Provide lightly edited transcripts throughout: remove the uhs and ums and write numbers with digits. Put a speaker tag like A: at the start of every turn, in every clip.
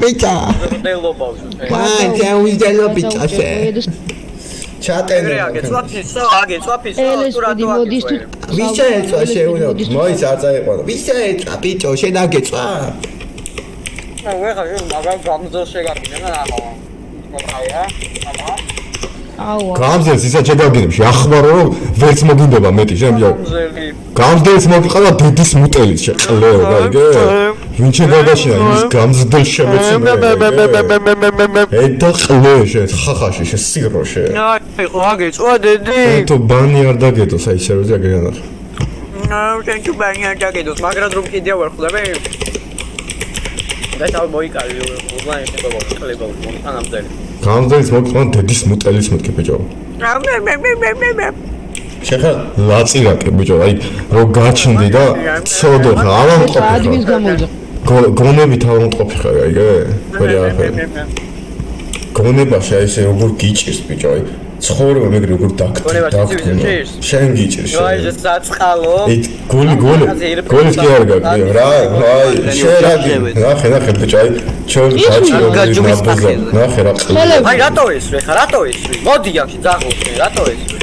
A: ბიჭა. კაი, უიზდელო ბიჭა შე. ჩატენე. ვიშა ეწვა შეუნო. მოიც არ წაიყვანო. ვიშა ეწვა ბიჭო, შენ აგეწვა?
B: ვეღარ მაგარ გამზო შეგაფინა რა. აუა.
C: გამზელს ისა შეგაგინებს, ახმარო რომ ვერც მოგინდება მეტი შენ ბიჭო. გამზელს მოგიყავა დედის მუტელიც შეყლეო, გაიგე? ვინ შეგაგაშინა ის გამზდელ შემეცნე. ეტა ყლე შენ ხახაში შენ სირო შენ.
B: აი, აგეწვა დედი.
C: ეთო ბანი არ დაგედოს აი სერვერზე აგერანახ.
B: შენ თუ ბანი არ დაგედოს, მაგრამ რომ კიდევ არ ხვდები. და მოიკალი ონლაინ შეგობა ყლება ანამდელი.
C: გამზელს მოგიყავა დედის მუტელიც მეთქე ბიჭო. შეხა ლაწირაკე ბიჭო, აი რო გაჩნდი და ცოდო ხა ავამყოფი ხა.
A: ადმის გამოვიდა.
C: გონებით ავამყოფი ხა, აიგე? ვერი არაფერი. გონებაში აი ესე როგორ გიჭირს ბიჭო, აი ცხოვრება მეგრე როგორ დაგტვინა. შენ გიჭირს შენ.
B: აი ეს საწყალო.
C: ით გოლის კი არ გაქვს რა, აი შენ ნახე ბიჭო, აი ჩვენ გაჭირს ნახე რა.
B: აი რატო ესვე ხა, რატო ესვე? მოდი აქ ძაღლში, რატო ესვე?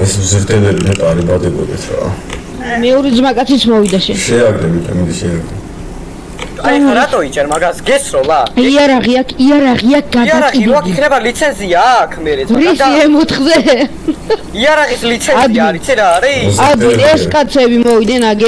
C: ეს ზრდელები ნეტარი ბადებოდეთ რა.
A: მეორე ძმაკაციც მოვიდა შენ.
C: შეაგდები, მიდი შეაგდები.
B: აი ხა რატო იჭერ მაგას გესროლა?
A: იარაღი აქ
B: იარაღი
A: გადაჭიდილი.
B: რო იქნება ლიცენზია აქ მერე.
A: ვრისი M4-ზე.
B: იარაღის ლიცენზია არის რა არის?
A: ადი ეს კაცები მოვიდნენ აგე.